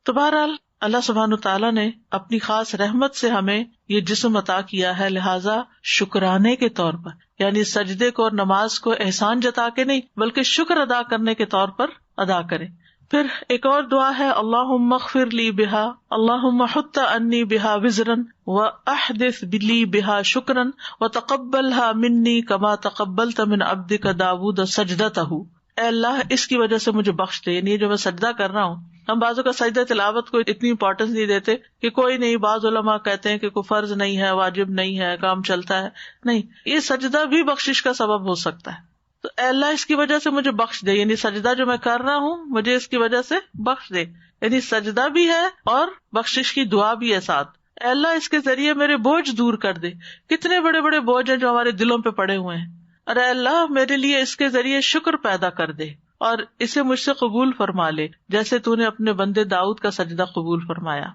تو بہرحال اللہ سبحانہ تعالیٰ نے اپنی خاص رحمت سے ہمیں یہ جسم عطا کیا ہے، لہٰذا شکرانے کے طور پر، یعنی سجدے کو اور نماز کو احسان جتا کے نہیں بلکہ شکر ادا کرنے کے طور پر ادا کریں۔ پھر ایک اور دعا ہے اللہم اغفر لی بہا، اللہم حط عنی بہا وزرا واحدث لی بہا شکرا وتقبلها منی کما تقبلت من عبدک داود سجدتہ، اے اللہ اس کی وجہ سے مجھے بخش دے، یعنی جو میں سجدہ کر رہا ہوں۔ ہم بعضوں کا سجدہ تلاوت کو اتنی امپورٹینس نہیں دیتے کہ کوئی نہیں، بعض علماء کہتے ہیں کہ کوئی فرض نہیں ہے، واجب نہیں ہے، کام چلتا ہے، نہیں، یہ سجدہ بھی بخشش کا سبب ہو سکتا ہے۔ تو اے اللہ اس کی وجہ سے مجھے بخش دے، یعنی سجدہ جو میں کر رہا ہوں مجھے اس کی وجہ سے بخش دے، یعنی سجدہ بھی ہے اور بخشش کی دعا بھی ہے ساتھ۔ اے اللہ اس کے ذریعے میرے بوجھ دور کر دے، کتنے بڑے بڑے بوجھ ہیں جو ہمارے دلوں پہ پڑے ہوئے ہیں، اور اے اللہ میرے لیے اس کے ذریعے شکر پیدا کر دے اور اسے مجھ سے قبول فرما لے، جیسے تو نے اپنے بندے داؤد کا سجدہ قبول فرمایا۔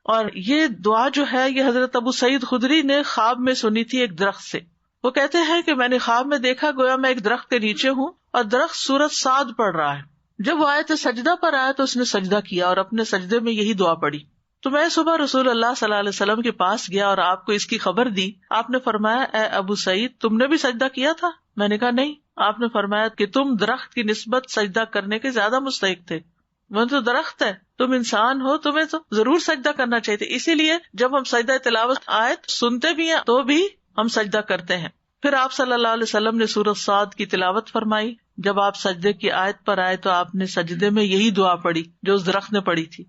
اور یہ دعا جو ہے یہ حضرت ابو سعید خدری نے خواب میں سنی تھی ایک درخت سے۔ وہ کہتے ہیں کہ میں نے خواب میں دیکھا گویا میں ایک درخت کے نیچے ہوں اور درخت سورۃ صاد پڑھ رہا ہے۔ جب وہ آیت سجدہ پر آیا تو اس نے سجدہ کیا اور اپنے سجدے میں یہی دعا پڑھی۔ تو میں صبح رسول اللہ صلی اللہ علیہ وسلم کے پاس گیا اور آپ کو اس کی خبر دی۔ آپ نے فرمایا اے ابو سعید تم نے بھی سجدہ کیا تھا؟ میں نے کہا نہیں۔ آپ نے فرمایا کہ تم درخت کی نسبت سجدہ کرنے کے زیادہ مستحق تھے، وہ تو درخت ہے، تم انسان ہو، تمہیں تو ضرور سجدہ کرنا چاہیے۔ اسی لیے جب ہم سجدہ تلاوت آیت سنتے بھی ہیں تو بھی ہم سجدہ کرتے ہیں۔ پھر آپ صلی اللہ علیہ وسلم نے سورۃ صاد کی تلاوت فرمائی. جب آپ سجدے کی آیت پر آئے تو آپ نے سجدے میں یہی دعا پڑھی جو اس درخت نے پڑھی تھی.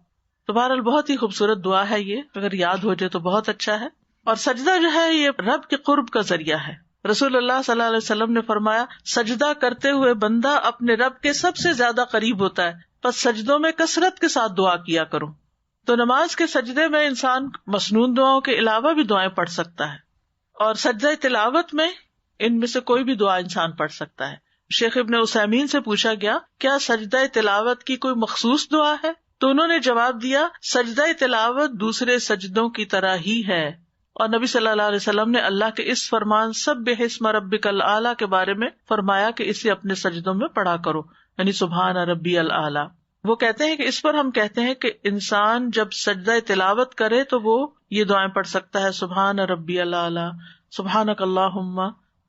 تو بہرحال بہت ہی خوبصورت دعا ہے یہ، اگر یاد ہو جائے تو بہت اچھا ہے. اور سجدہ جو ہے یہ رب کے قرب کا ذریعہ ہے. رسول اللہ صلی اللہ علیہ وسلم نے فرمایا سجدہ کرتے ہوئے بندہ اپنے رب کے سب سے زیادہ قریب ہوتا ہے، پس سجدوں میں کثرت کے ساتھ دعا کیا کرو. تو نماز کے سجدے میں انسان مسنون دعاؤں کے علاوہ بھی دعائیں پڑھ سکتا ہے، اور سجدہ تلاوت میں ان میں سے کوئی بھی دعا انسان پڑھ سکتا ہے. شیخ ابن عثیمین سے پوچھا گیا کیا سجدہ تلاوت کی کوئی مخصوص دعا ہے؟ تو انہوں نے جواب دیا سجدہ تلاوت دوسرے سجدوں کی طرح ہی ہے. اور نبی صلی اللہ علیہ وسلم نے اللہ کے اس فرمان سبح اسم ربک الاعلی کے بارے میں فرمایا کہ اسے اپنے سجدوں میں پڑھا کرو، یعنی سبحان ربی الاعلی. وہ کہتے ہیں کہ اس پر ہم کہتے ہیں کہ انسان جب سجدہ تلاوت کرے تو وہ یہ دعائیں پڑھ سکتا ہے، سبحان ربی الاعلی، سبحانک اللہم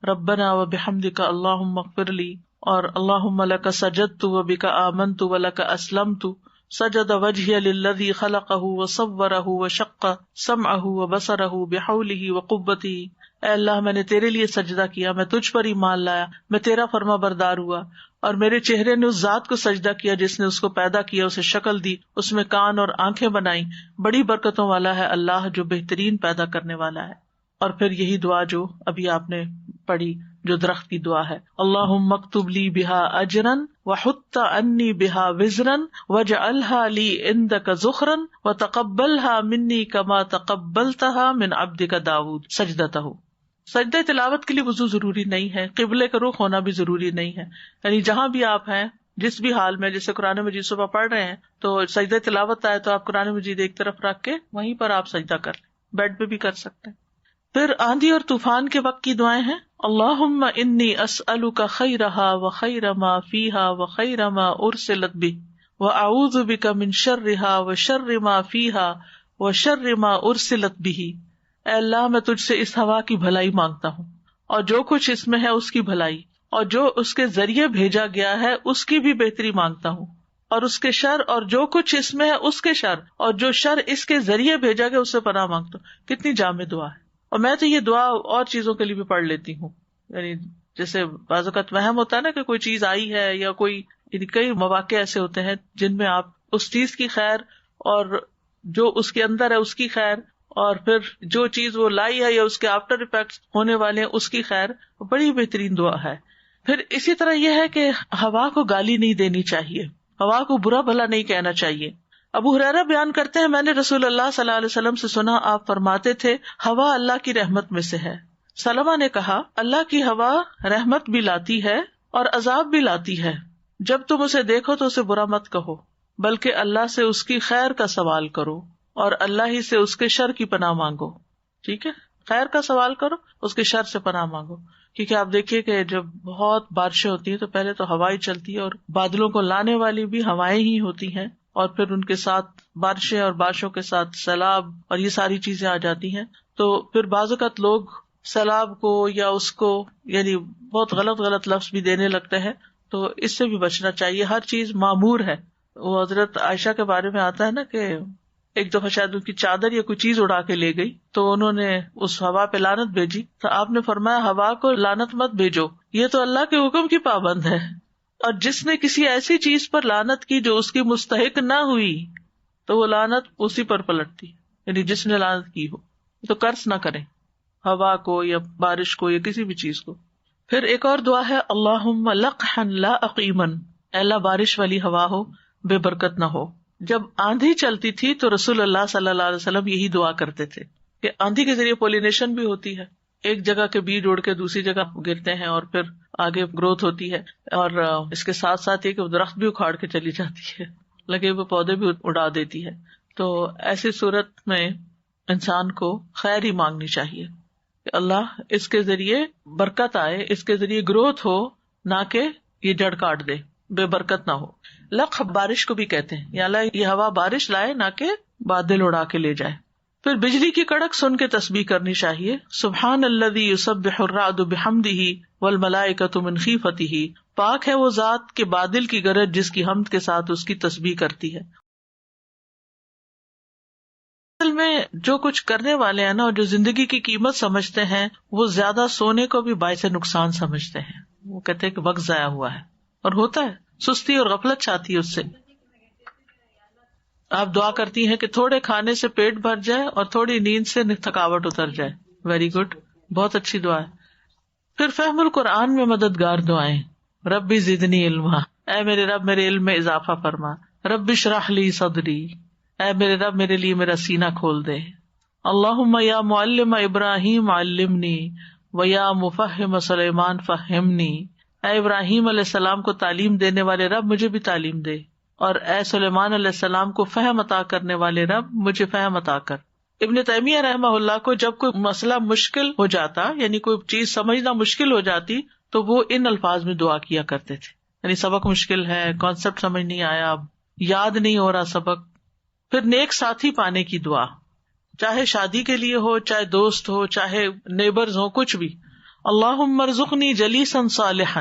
ربنا وبحمدک اللہم اغفر لی، اور اللہم لک سجدت وبک آمنت ولک اسلمت، سجد وجہی للذی خلقہ وصورہ وشق سمعہ وبصرہ بحولہ وقوتہ. اے اللہ میں نے تیرے لیے سجدہ کیا، میں تجھ پر ایمان لایا، میں تیرا فرما بردار ہوا، اور میرے چہرے نے اس ذات کو سجدہ کیا جس نے اس کو پیدا کیا، اسے شکل دی، اس میں کان اور آنکھیں بنائی. بڑی برکتوں والا ہے اللہ جو بہترین پیدا کرنے والا ہے. اور پھر یہی دعا جو ابھی آپ نے پڑھی جو درخت کی دعا ہے، اللہم اکتب لی بہا اجرا وحط عنی بہا وزرا واجعلها لی عندک ذخرا وتقبلها منی کما تقبلتها من عبدک داؤد سجدتہ. سجدہ تلاوت کے لیے وضو ضروری نہیں ہے، قبلے کا رخ ہونا بھی ضروری نہیں ہے، یعنی جہاں بھی آپ ہیں جس بھی حال میں، جیسے قرآن مجید صبح پڑھ رہے ہیں تو سجدہ تلاوت آئے تو آپ قرآن مجید ایک طرف رکھ کے وہیں پر آپ سجدہ کر لیں، بیڈ پہ بھی کر سکتے ہیں. پھر آندھی اور طوفان کے وقت کی دعائیں ہیں، اللہم انی اسألک خیرہا وخیر ما فیہا وخیر ما ارسلت بہ واعوذ بک من شرہا وشر ما فیہا وشر ما ارسلت بہ. اے اللہ میں تجھ سے اس ہوا کی بھلائی مانگتا ہوں اور جو کچھ اس میں ہے اس کی بھلائی، اور جو اس کے ذریعے بھیجا گیا ہے اس کی بھی بہتری مانگتا ہوں، اور اس کے شر اور جو کچھ اس میں ہے اس کے شر اور جو شر اس کے ذریعے بھیجا گیا اس سے پناہ مانگتا ہوں. کتنی جامع دعا ہے. اور میں تو یہ دعا اور چیزوں کے لیے بھی پڑھ لیتی ہوں، یعنی جیسے بعض اوقات وہم ہوتا ہے نا کہ کوئی چیز آئی ہے یا کوئی، یعنی کئی مواقع ایسے ہوتے ہیں جن میں آپ اس چیز کی خیر اور جو اس کے اندر ہے اس کی خیر، اور پھر جو چیز وہ لائی ہے یا اس کے آفٹر ایفیکٹس ہونے والے ہیں اس کی خیر، بڑی بہترین دعا ہے. پھر اسی طرح یہ ہے کہ ہوا کو گالی نہیں دینی چاہیے، ہوا کو برا بھلا نہیں کہنا چاہیے. ابو ہریرہ بیان کرتے ہیں میں نے رسول اللہ صلی اللہ علیہ وسلم سے سنا، آپ فرماتے تھے ہوا اللہ کی رحمت میں سے ہے. سلمہ نے کہا اللہ کی ہوا رحمت بھی لاتی ہے اور عذاب بھی لاتی ہے، جب تم اسے دیکھو تو اسے برا مت کہو بلکہ اللہ سے اس کی خیر کا سوال کرو اور اللہ ہی سے اس کے شر کی پناہ مانگو. ٹھیک ہے، خیر کا سوال کرو، اس کے شر سے پناہ مانگو. کیونکہ آپ دیکھیے کہ جب بہت بارشیں ہوتی ہیں تو پہلے تو ہوائیں چلتی ہے اور بادلوں کو لانے والی بھی ہوائیں ہی ہوتی ہیں، اور پھر ان کے ساتھ بارشیں اور بارشوں کے ساتھ سیلاب اور یہ ساری چیزیں آ جاتی ہیں. تو پھر بعض اوقات لوگ سیلاب کو یا اس کو یعنی بہت غلط لفظ بھی دینے لگتے ہیں، تو اس سے بھی بچنا چاہیے. ہر چیز معمور ہے. وہ حضرت عائشہ کے بارے میں آتا ہے نا کہ ایک دفعہ شاید ان کی چادر یا کوئی چیز اڑا کے لے گئی تو انہوں نے اس ہوا پہ لعنت بھیجی، تو آپ نے فرمایا ہوا کو لعنت مت بھیجو، یہ تو اللہ کے حکم کی پابند ہے، اور جس نے کسی ایسی چیز پر لعنت کی جو اس کی مستحق نہ ہوئی تو وہ لعنت اسی پر پلٹتی، یعنی جس نے لعنت کی ہو. تو قرض نہ کریں ہوا کو یا بارش کو یا کسی بھی چیز کو. پھر ایک اور دعا ہے اللہم لقحا لا عقیما، اے اللہ بارش والی ہوا ہو، بے برکت نہ ہو. جب آندھی چلتی تھی تو رسول اللہ صلی اللہ علیہ وسلم یہی دعا کرتے تھے کہ آندھی کے ذریعے پولینیشن بھی ہوتی ہے، ایک جگہ کے بیج اڑ کے دوسری جگہ گرتے ہیں اور پھر آگے گروتھ ہوتی ہے، اور اس کے ساتھ ساتھ یہ کہ درخت بھی اکھاڑ کے چلی جاتی ہے، لگے ہوئے پودے بھی اڑا دیتی ہے. تو ایسی صورت میں انسان کو خیر ہی مانگنی چاہیے کہ اللہ اس کے ذریعے برکت آئے، اس کے ذریعے گروتھ ہو، نہ کہ یہ جڑ کاٹ دے، بے برکت نہ ہو. لقح بارش کو بھی کہتے ہیں، یا اللہ یہ ہوا بارش لائے نہ کہ بادل اڑا کے لے جائے. پھر بجلی کی کڑک سن کے تسبیح کرنی چاہیے. سبحان الذی یسبح الرعد بحمدہ والملائکۃ من خیفتہ، پاک ہے وہ ذات کہ بادل کی گرج جس کی حمد کے ساتھ اس کی تسبیح کرتی ہے. اصل میں جو کچھ کرنے والے ہیں نا اور جو زندگی کی قیمت سمجھتے ہیں وہ زیادہ سونے کو بھی باعث نقصان سمجھتے ہیں. وہ کہتے ہیں کہ وقت ضائع ہوا ہے، اور ہوتا ہے، سستی اور غفلت چاہتی ہے اس سے. آپ دعا کرتی ہیں کہ تھوڑے کھانے سے پیٹ بھر جائے اور تھوڑی نیند سے تھکاوٹ اتر جائے. ویری گڈ، بہت اچھی دعا ہے. پھر فہم القرآن میں مددگار دعائیں. ربی زدنی علما، اے میرے رب میرے علم میں اضافہ فرما. رب اشرح لی صدری، اے میرے رب میرے لیے میرا سینہ کھول دے. اللہم یا معلم ابراہیم علمنی و یا مفہم سلیمان فہمنی، اے ابراہیم علیہ السلام کو تعلیم دینے والے رب مجھے بھی تعلیم دے، اور اے سلیمان علیہ السلام کو فہم عطا کرنے والے رب مجھے فہم عطا کر. ابن تیمیہ رحمہ اللہ کو جب کوئی مسئلہ مشکل ہو جاتا، یعنی کوئی چیز سمجھنا مشکل ہو جاتی، تو وہ ان الفاظ میں دعا کیا کرتے تھے. یعنی سبق مشکل ہے، کانسیپٹ سمجھ نہیں آیا، اب یاد نہیں ہو رہا سبق. پھر نیک ساتھی پانے کی دعا، چاہے شادی کے لیے ہو، چاہے دوست ہو، چاہے نیبرز ہو، کچھ بھی. اللہم ارزقنی جلیسا صالحا،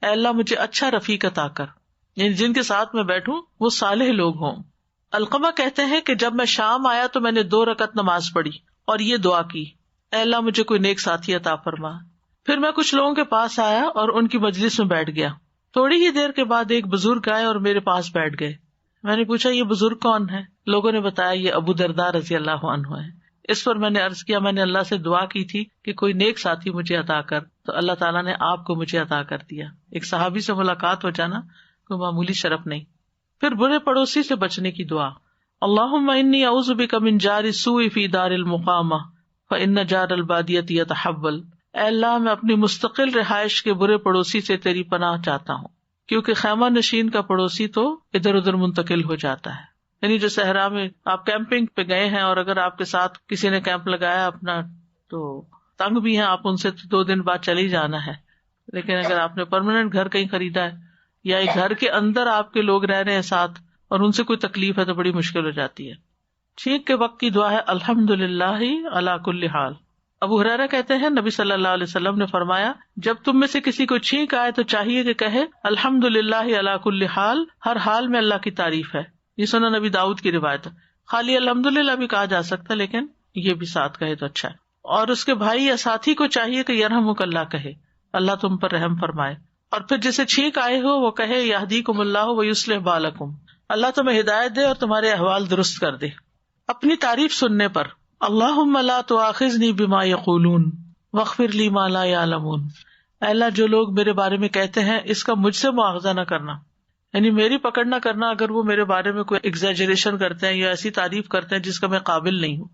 اے اللہ مجھے اچھا رفیق عطا کر، یعنی جن کے ساتھ میں بیٹھوں وہ صالح لوگ ہوں. علقمہ کہتے ہیں کہ جب میں شام آیا تو میں نے 2 رکعت نماز پڑھی اور یہ دعا کی، اے اللہ مجھے کوئی نیک ساتھی عطا فرما. پھر میں کچھ لوگوں کے پاس آیا اور ان کی مجلس میں بیٹھ گیا. تھوڑی ہی دیر کے بعد ایک بزرگ آئے اور میرے پاس بیٹھ گئے. میں نے پوچھا یہ بزرگ کون ہے؟ لوگوں نے بتایا یہ ابو درداء رضی اللہ عنہ ہے. اس پر میں نے عرض کیا میں نے اللہ سے دعا کی تھی کہ کوئی نیک ساتھی مجھے عطا کر، تو اللہ تعالیٰ نے آپ کو مجھے عطا کر دیا. ایک صحابی سے ملاقات ہو جانا کوئی معمولی شرف نہیں. پھر برے پڑوسی سے بچنے کی دعا. اللہم انی اعوذ بک من جار السوء فی دار المقامہ فإن جار البادیۃ یتحول، اے اللہ میں اپنی مستقل رہائش کے برے پڑوسی سے تیری پناہ چاہتا ہوں، کیونکہ خیمہ نشین کا پڑوسی تو ادھر ادھر منتقل ہو جاتا ہے. یعنی جو صحرا میں آپ کیمپنگ پہ گئے ہیں اور اگر آپ کے ساتھ کسی نے کیمپ لگایا اپنا، تو تنگ بھی ہیں آپ ان سے، 2 دن بعد چلے ہی جانا ہے. لیکن اگر آپ نے پرماننٹ گھر کہیں خریدا ہے یا ایک گھر کے اندر آپ کے لوگ رہ رہے ہیں ساتھ اور ان سے کوئی تکلیف ہے تو بڑی مشکل ہو جاتی ہے. چھینک کے وقت کی دعا ہے الحمدللہ علی کل حال. ابو ہریرہ کہتے ہیں نبی صلی اللہ علیہ وسلم نے فرمایا جب تم میں سے کسی کو چھینک آئے تو چاہیے کہ کہے الحمدللہ علی کل حال، ہر حال میں اللہ کی تعریف ہے. یہ سنن نبی داؤد کی روایت ہے. خالی الحمدللہ بھی کہا جا سکتا لیکن یہ بھی ساتھ کہے تو اچھا ہے. اور اس کے بھائی یا ساتھی کو چاہیے کہ یرحمک اللہ کہے، اللہ تم پر رحم فرمائے. اور پھر جسے چھینک آئے ہو وہ کہے یہدیکم اللہ ویصلح بالکم، اللہ تمہیں ہدایت دے اور تمہارے احوال درست کر دے. اپنی تعریف سننے پر اللہم لا تؤاخذنی بما یقولون واغفر لی ما لا یعلمون، اے اللہ جو لوگ میرے بارے میں کہتے ہیں اس کا مجھ سے مواخذہ نہ کرنا، یعنی میری پکڑ نہ کرنا اگر وہ میرے بارے میں کوئی ایگزیجریشن کرتے ہیں یا ایسی تعریف کرتے ہیں جس کا میں قابل نہیں ہوں.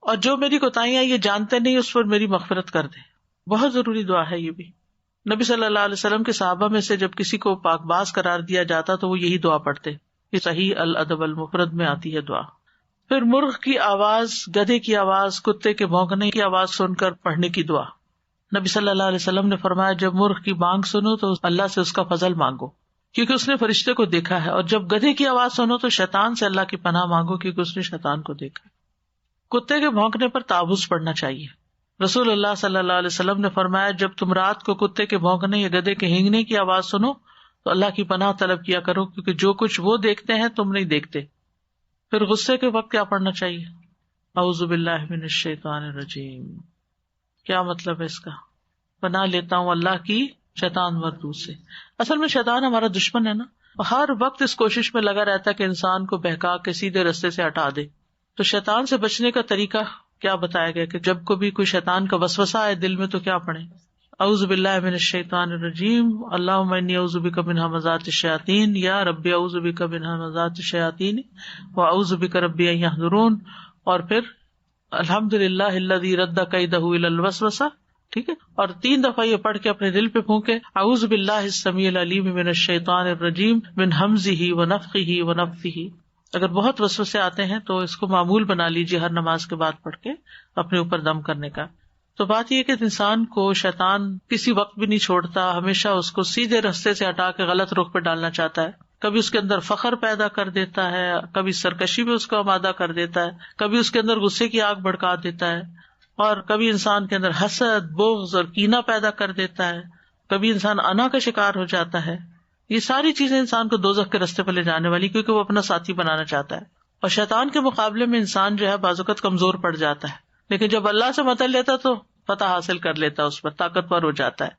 اور جو میری کوتاہیاں یہ جانتے نہیں اس پر میری مغفرت کر دے. بہت ضروری دعا ہے یہ بھی. نبی صلی اللہ علیہ وسلم کے صحابہ میں سے جب کسی کو پاک باز قرار دیا جاتا تو وہ یہی دعا پڑھتے. یہ صحیح الادب المفرد میں آتی ہے دعا. پھر مرغ کی آواز، گدھے کی آواز، کتے کے بھونکنے کی آواز سن کر پڑھنے کی دعا. نبی صلی اللہ علیہ وسلم نے فرمایا جب مرغ کی بانگ سنو تو اللہ سے اس کا فضل مانگو کیونکہ اس نے فرشتے کو دیکھا ہے، اور جب گدھے کی آواز سنو تو شیطان سے اللہ کی پناہ مانگو کیونکہ اس نے شیطان کو دیکھا ہے. کتے کے بھونکنے پر تعوذ پڑھنا چاہیے. رسول اللہ صلی اللہ علیہ وسلم نے فرمایا جب تم رات کو کتے کے بھونکنے یا گدھے کے ہینگنے کی آواز سنو تو اللہ کی پناہ طلب کیا کرو کیونکہ جو کچھ وہ دیکھتے ہیں تم نہیں دیکھتے. پھر غصے کے وقت کیا پڑھنا چاہیے؟ اعوذ باللہ من الشیطان الرجیم. کیا مطلب ہے اس کا؟ پناہ لیتا ہوں اللہ کی شیطان مردود سے. اصل میں شیطان ہمارا دشمن ہے نا، ہر وقت اس کوشش میں لگا رہتا ہے کہ انسان کو بہکا کے سیدھے رستے سے ہٹا دے. تو شیطان سے بچنے کا طریقہ کیا بتایا گیا کہ جب کبھی کوئی شیطان کا وسوسہ آئے دل میں تو کیا پڑھیں؟ اعوذ باللہ من الشیطان الرجیم اللہم انی اعوذ بک من ھمزات الشیاطین یا رب اعوذ بک من ھمزات الشیاطین واعوذ بک رب ان یحضرون. اور پھر الحمدللہ الذی رد کیدہ الی الوسوسہ. ٹھیک ہے، اور 3 دفعہ یہ پڑھ کے اپنے دل پہ پھونکے اعوذ باللہ السمیع العلیم من الشیطان الرجیم من ھمزہ ونفخہ ونفثہ. اگر بہت وسوسے آتے ہیں تو اس کو معمول بنا لیجیے ہر نماز کے بعد پڑھ کے اپنے اوپر دم کرنے کا. تو بات یہ کہ انسان کو شیطان کسی وقت بھی نہیں چھوڑتا، ہمیشہ اس کو سیدھے راستے سے ہٹا کے غلط رخ پہ ڈالنا چاہتا ہے. کبھی اس کے اندر فخر پیدا کر دیتا ہے، کبھی سرکشی بھی اس کو آمادہ کر دیتا ہے، کبھی اس کے اندر غصے کی آگ بھڑکا دیتا ہے، اور کبھی انسان کے اندر حسد، بغض اور کینہ پیدا کر دیتا ہے، کبھی انسان انا کا شکار ہو جاتا ہے. یہ ساری چیزیں انسان کو دوزخ کے راستے پہ لے جانے والی، کیونکہ وہ اپنا ساتھی بنانا چاہتا ہے. اور شیطان کے مقابلے میں انسان جو ہے بعض اوقات کمزور پڑ جاتا ہے، لیکن جب اللہ سے مدد لیتا تو فتح حاصل کر لیتا، اس پر طاقتور ہو جاتا ہے.